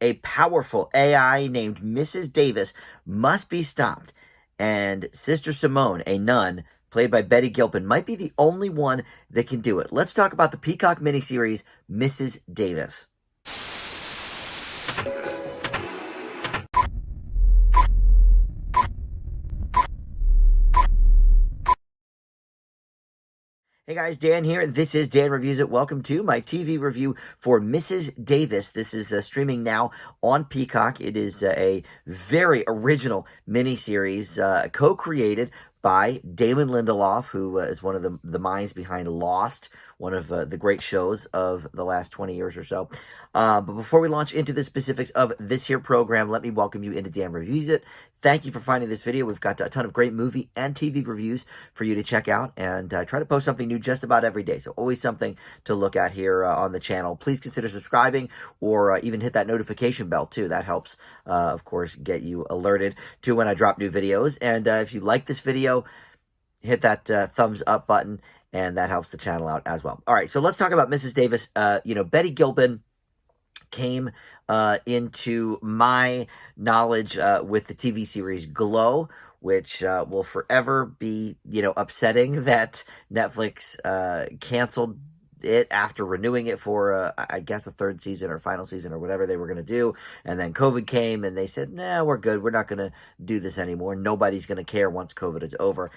A powerful AI named Mrs. Davis must be stopped, and Sister Simone, a nun played by Betty Gilpin, might be the only one that can do it. Let's talk about the Peacock miniseries, Mrs. Davis. Hey guys, Dan here. This is Dan Reviews It. Welcome to my TV review for Mrs. Davis. This is streaming now on Peacock. It is a very original miniseries co-created by Damon Lindelof, who is one of the minds behind Lost, one of the great shows of the last 20 years or so. But before we launch into the specifics of this here program, let me welcome you into Dan Reviews It. Thank you for finding this video. We've got a ton of great movie and TV reviews for you to check out, and I try to post something new just about every day, so always something to look at here on the channel. Please consider subscribing, or even hit that notification bell too. That helps, of course, get you alerted to when I drop new videos. And if you like this video, hit that thumbs up button, and that helps the channel out as well. All right, so let's talk about Mrs. Davis. Betty Gilpin came into my knowledge with the TV series Glow, which will forever be, upsetting that Netflix canceled it after renewing it for, I guess, a third season or final season or whatever they were going to do. And then COVID came and they said, nah, we're good. We're not going to do this anymore. Nobody's going to care once COVID is over.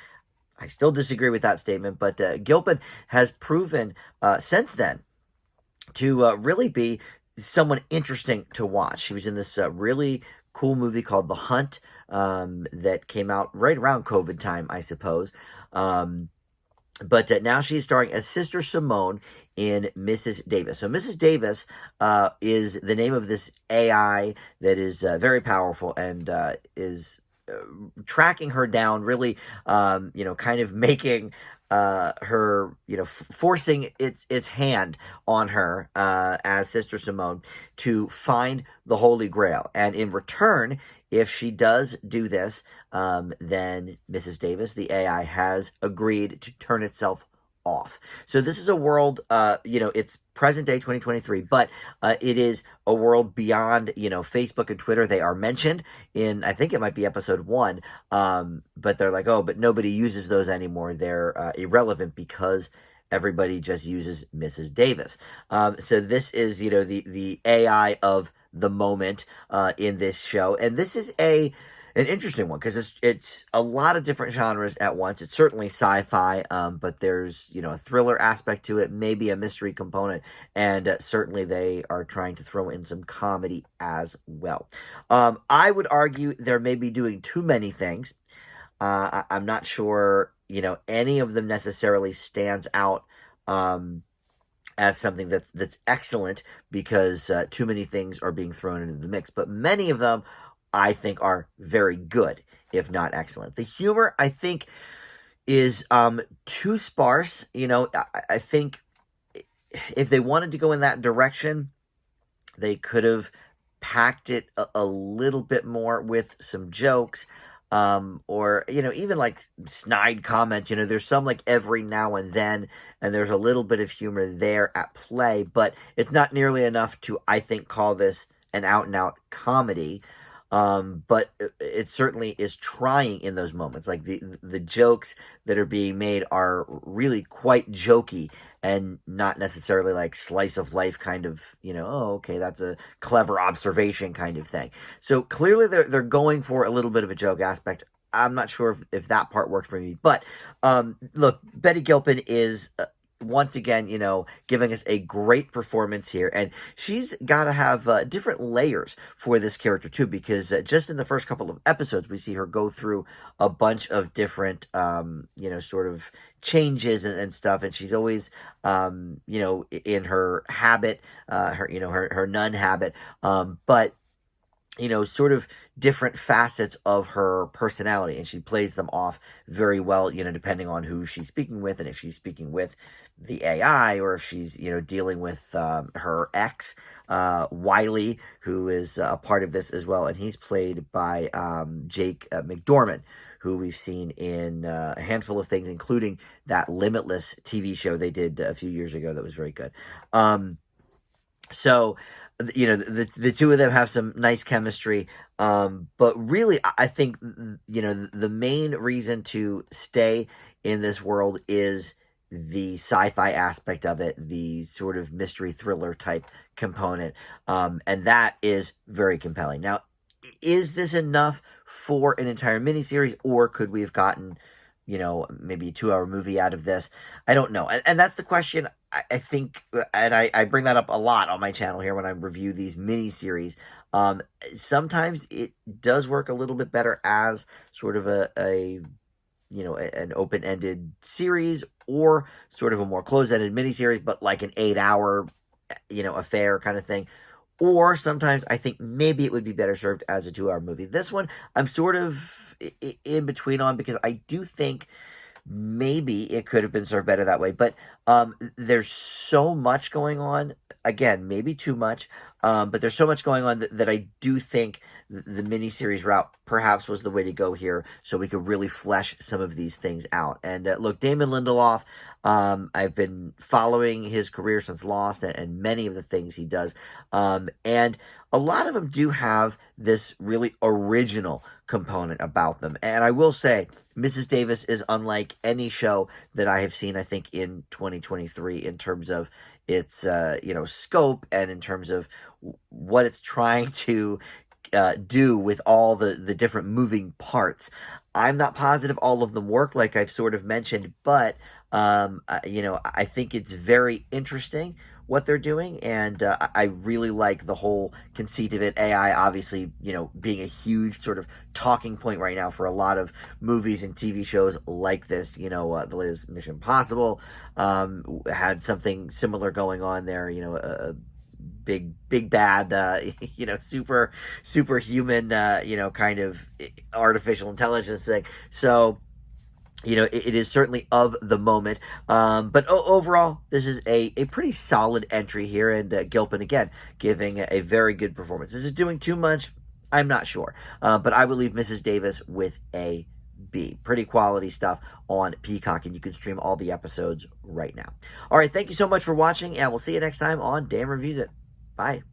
I still disagree with that statement, but Gilpin has proven since then to really be someone interesting to watch. She was in this really cool movie called The Hunt that came out right around COVID time, I suppose. But now she's starring as Sister Simone in Mrs. Davis. So Mrs. Davis is the name of this AI that is very powerful and is tracking her down, really, kind of making her, forcing its hand on her as Sister Simone to find the Holy Grail. And in return, if she does do this, then Mrs. Davis, the AI, has agreed to turn itself off. So this is a world, it's present day 2023, but it is a world beyond, Facebook and Twitter. They are mentioned in, I think it might be episode 1, but they're like, oh, but nobody uses those anymore. They're irrelevant because everybody just uses Mrs. Davis. So this is, the AI of the moment in this show, and this is an interesting one because it's a lot of different genres at once. It's certainly sci-fi, but there's a thriller aspect to it, maybe a mystery component, and certainly they are trying to throw in some comedy as well. I would argue they're maybe doing too many things. I'm not sure any of them necessarily stands out as something that's excellent because too many things are being thrown into the mix, but many of them I think are very good, if not excellent. The humor, I think, is too sparse. I think if they wanted to go in that direction, they could have packed it a little bit more with some jokes, or, even like snide comments. There's some like every now and then, and there's a little bit of humor there at play, but it's not nearly enough to, I think, call this an out-and-out comedy. But it certainly is trying in those moments. Like the jokes that are being made are really quite jokey and not necessarily like slice of life kind of, oh, okay, that's a clever observation kind of thing. So clearly they're going for a little bit of a joke aspect. I'm not sure if that part worked for me, but look, Betty Gilpin is once again, giving us a great performance here. And she's got to have different layers for this character, too, because just in the first couple of episodes, we see her go through a bunch of different, sort of changes and stuff. And she's always, in her habit, her nun habit, but sort of different facets of her personality, and she plays them off very well, depending on who she's speaking with, and if she's speaking with the AI, or if she's, dealing with her ex, Wiley, who is a part of this as well, and he's played by Jake McDormand, who we've seen in a handful of things, including that Limitless TV show they did a few years ago that was very good. So the two of them have some nice chemistry. But really, I think the main reason to stay in this world is the sci-fi aspect of it, the sort of mystery thriller type component, and that is very compelling. Now, is this enough for an entire miniseries, or could we have gotten, maybe a 2 hour movie out of this? I don't know. And that's the question I think, and I bring that up a lot on my channel here when I review these miniseries. Sometimes it does work a little bit better as sort of an open-ended series, or sort of a more closed-ended miniseries, but like an 8 hour, affair kind of thing. Or sometimes I think maybe it would be better served as a 2 hour movie. This one, I'm sort of in between on, because I do think maybe it could have been served better that way. But there's so much going on. Again, maybe too much. But there's so much going on that I do think the miniseries route perhaps was the way to go here, so we could really flesh some of these things out. And look, Damon Lindelof, I've been following his career since Lost, and many of the things he does. And a lot of them do have this really original component about them. And I will say, Mrs. Davis is unlike any show that I have seen, I think, in 2023 in terms of its, scope, and in terms of what it's trying to do with all the different moving parts. I'm not positive all of them work, like I've sort of mentioned, but I think it's very interesting what they're doing, and I really like the whole conceit of it. AI, obviously, being a huge sort of talking point right now for a lot of movies and TV shows like this. The latest Mission Impossible had something similar going on there. A big bad, superhuman, kind of artificial intelligence thing. So, it is certainly of the moment. But overall, this is a pretty solid entry here. And Gilpin, again, giving a very good performance. Is it doing too much? I'm not sure. But I will leave Mrs. Davis with a B. Pretty quality stuff on Peacock, and you can stream all the episodes right now. All right, thank you so much for watching, and we'll see you next time on Dan Reviews It. Bye.